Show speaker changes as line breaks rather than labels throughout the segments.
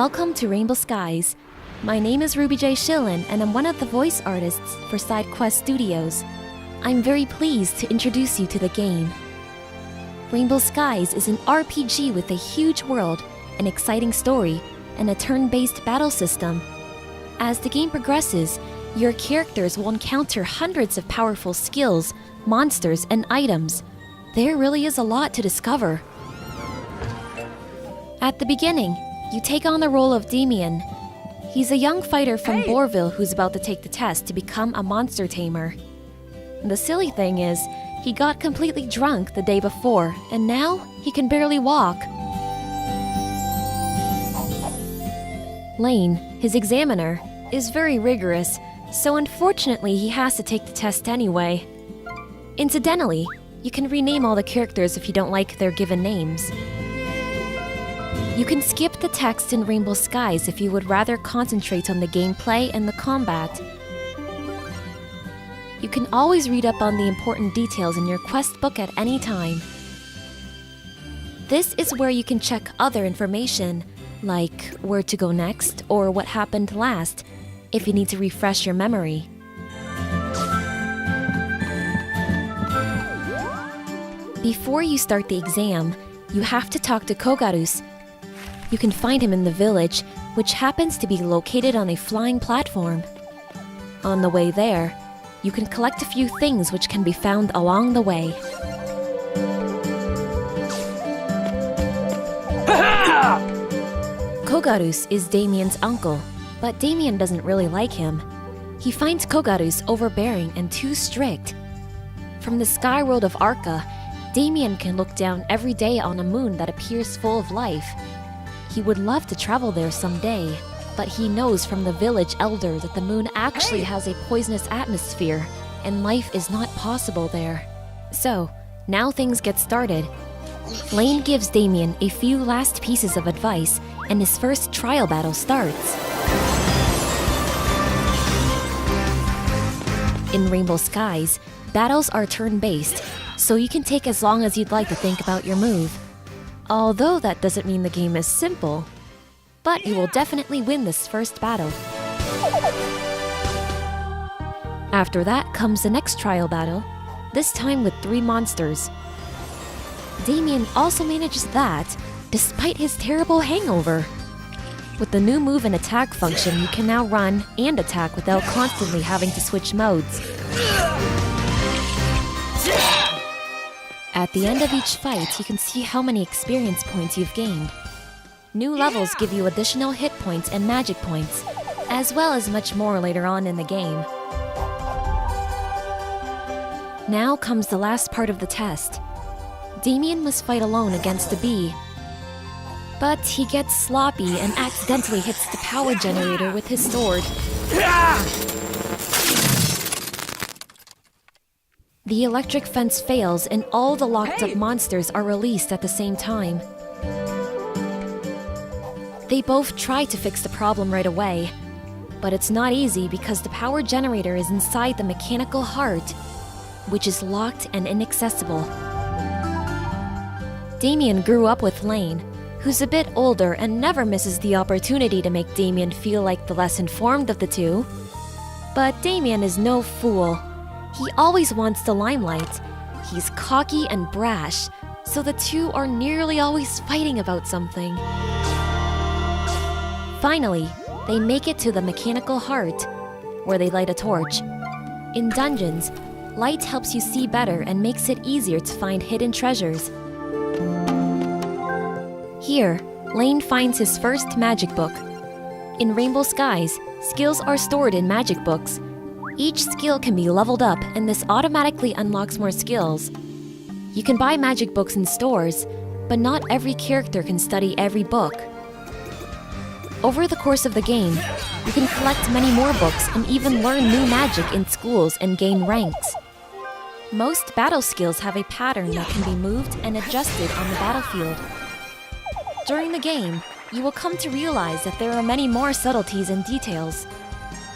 Welcome to Rainbow Skies. My name is Ruby J. Shilin, and I'm one of the voice artists for SideQuest Studios. I'm very pleased to introduce you to the game. Rainbow Skies is an RPG with a huge world, an exciting story, and a turn-based battle system. As the game progresses, your characters will encounter hundreds of powerful skills, monsters, and items. There really is a lot to discover. At the beginning, you take on the role of Damien. He's a young fighter from Bourville who's about to take the test to become a monster tamer. The silly thing is, he got completely drunk the day before, and now he can barely walk. Lane, his examiner, is very rigorous, so unfortunately he has to take the test anyway. Incidentally, you can rename all the characters if you don't like their given names. You can skip the text in Rainbow Skies if you would rather concentrate on the gameplay and the combat. You can always read up on the important details in your quest book at any time. This is where you can check other information, like where to go next or what happened last, if you need to refresh your memory. Before you start the exam, you have to talk to Kogarus. You can find him in the village, which happens to be located on a flying platform. On the way there, you can collect a few things which can be found along the way. Kogarus is Damien's uncle, but Damien doesn't really like him. He finds Kogarus overbearing and too strict. From the sky world of Arca, Damien can look down every day on a moon that appears full of life. He would love to travel there someday, but he knows from the village elder that the moon actually has a poisonous atmosphere, and life is not possible there. So, now things get started. Lane gives Damien a few last pieces of advice, and his first trial battle starts. In Rainbow Skies, battles are turn-based, so you can take as long as you'd like to think about your move. Although that doesn't mean the game is simple, but you will definitely win this first battle. After that comes the next trial battle, this time with 3 monsters. Damien also manages that, despite his terrible hangover. With the new move and attack function, you can now run and attack without constantly having to switch modes. At the end of each fight, you can see how many experience points you've gained. New levels give you additional hit points and magic points, as well as much more later on in the game. Now comes the last part of the test. Damien must fight alone against a bee. But he gets sloppy and accidentally hits the power generator with his sword. The electric fence fails and all the locked-up monsters are released at the same time. They both try to fix the problem right away, but it's not easy because the power generator is inside the mechanical heart, which is locked and inaccessible. Damien grew up with Lane, who's a bit older and never misses the opportunity to make Damien feel like the less informed of the two. But Damien is no fool. He always wants the limelight. He's cocky and brash, so the two are nearly always fighting about something. Finally, they make it to the mechanical heart, where they light a torch. In dungeons, light helps you see better and makes it easier to find hidden treasures. Here, Lane finds his first magic book. In Rainbow Skies, skills are stored in magic books. Each skill can be leveled up, and this automatically unlocks more skills. You can buy magic books in stores, but not every character can study every book. Over the course of the game, you can collect many more books and even learn new magic in schools and gain ranks. Most battle skills have a pattern that can be moved and adjusted on the battlefield. During the game, you will come to realize that there are many more subtleties and details.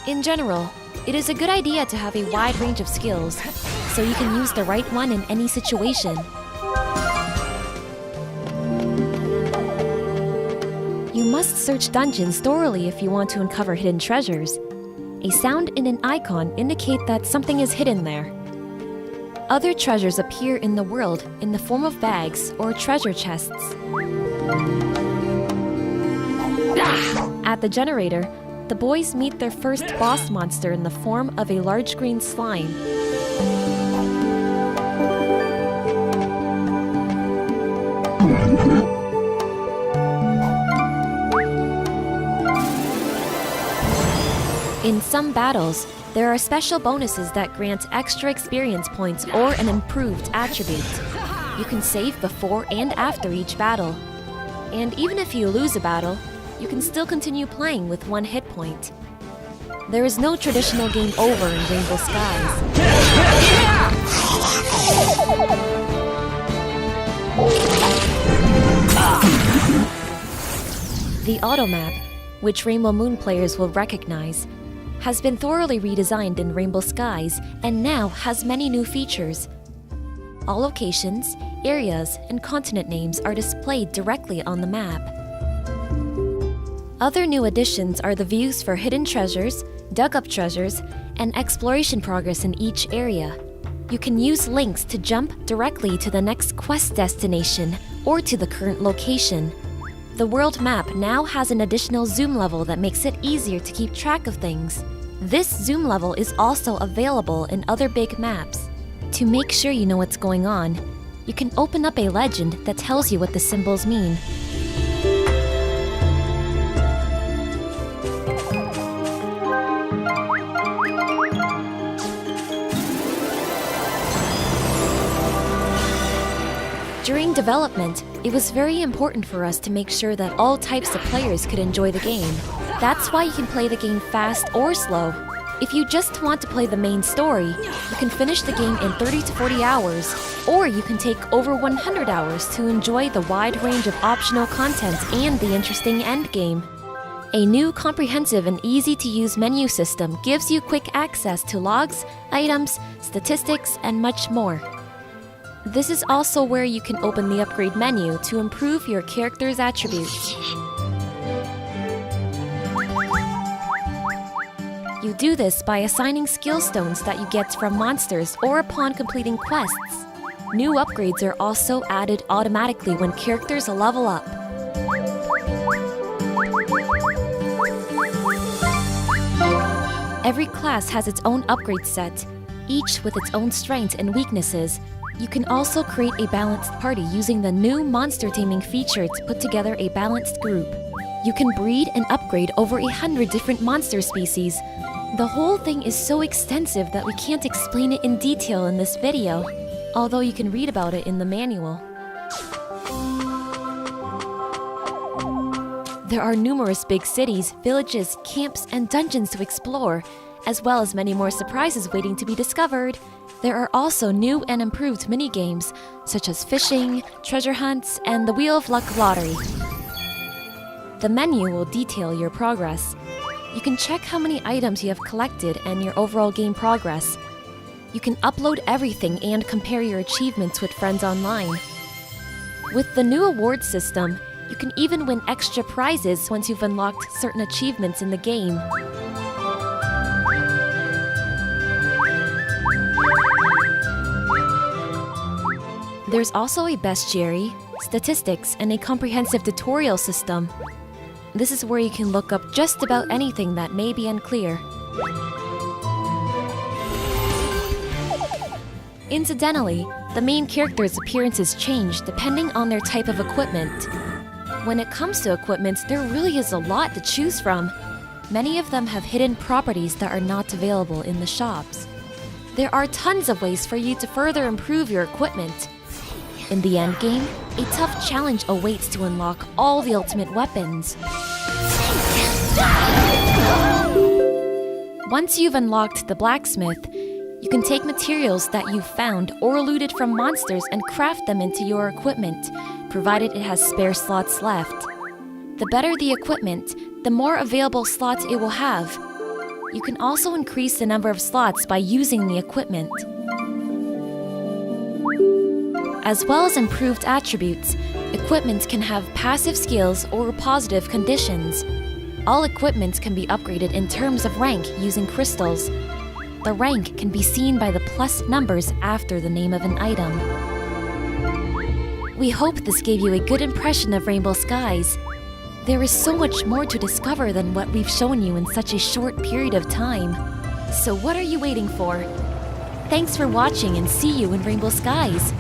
In general, it is a good idea to have a wide range of skills, so you can use the right one in any situation. You must search dungeons thoroughly if you want to uncover hidden treasures. A sound and an icon indicate that something is hidden there. Other treasures appear in the world in the form of bags or treasure chests. At the generator, the boys meet their first boss monster in the form of a large green slime. In some battles, there are special bonuses that grant extra experience points or an improved attribute. You can save before and after each battle. And even if you lose a battle, you can still continue playing with 1 hit point. There is no traditional game over in Rainbow Skies. The auto map, which Rainbow Moon players will recognize, has been thoroughly redesigned in Rainbow Skies and now has many new features. All locations, areas, and continent names are displayed directly on the map. Other new additions are the views for hidden treasures, dug-up treasures, and exploration progress in each area. You can use links to jump directly to the next quest destination or to the current location. The world map now has an additional zoom level that makes it easier to keep track of things. This zoom level is also available in other big maps. To make sure you know what's going on, you can open up a legend that tells you what the symbols mean. During development, it was very important for us to make sure that all types of players could enjoy the game. That's why you can play the game fast or slow. If you just want to play the main story, you can finish the game in 30 to 40 hours, or you can take over 100 hours to enjoy the wide range of optional content and the interesting endgame. A new comprehensive and easy-to-use menu system gives you quick access to logs, items, statistics, and much more. This is also where you can open the upgrade menu to improve your character's attributes. You do this by assigning skill stones that you get from monsters or upon completing quests. New upgrades are also added automatically when characters level up. Every class has its own upgrade set, each with its own strengths and weaknesses. You can also create a balanced party using the new monster taming feature to put together a balanced group. You can breed and upgrade over 100 different monster species. The whole thing is so extensive that we can't explain it in detail in this video, although you can read about it in the manual. There are numerous big cities, villages, camps, and dungeons to explore, as well as many more surprises waiting to be discovered. There are also new and improved mini-games, such as fishing, treasure hunts, and the Wheel of Luck lottery. The menu will detail your progress. You can check how many items you have collected and your overall game progress. You can upload everything and compare your achievements with friends online. With the new award system, you can even win extra prizes once you've unlocked certain achievements in the game. There's also a bestiary, statistics, and a comprehensive tutorial system. This is where you can look up just about anything that may be unclear. Incidentally, the main character's appearances change depending on their type of equipment. When it comes to equipment, there really is a lot to choose from. Many of them have hidden properties that are not available in the shops. There are tons of ways for you to further improve your equipment. In the endgame, a tough challenge awaits to unlock all the ultimate weapons. Once you've unlocked the blacksmith, you can take materials that you've found or looted from monsters and craft them into your equipment, provided it has spare slots left. The better the equipment, the more available slots it will have. You can also increase the number of slots by using the equipment. As well as improved attributes, Equipment can have passive skills or positive conditions. All equipment can be upgraded in terms of rank using crystals. The rank can be seen by the plus numbers after the name of an item. We hope this gave you a good impression of Rainbow Skies. There is so much more to discover than what we've shown you in such a short period of time. So what are you waiting for? Thanks for watching and see you in Rainbow Skies!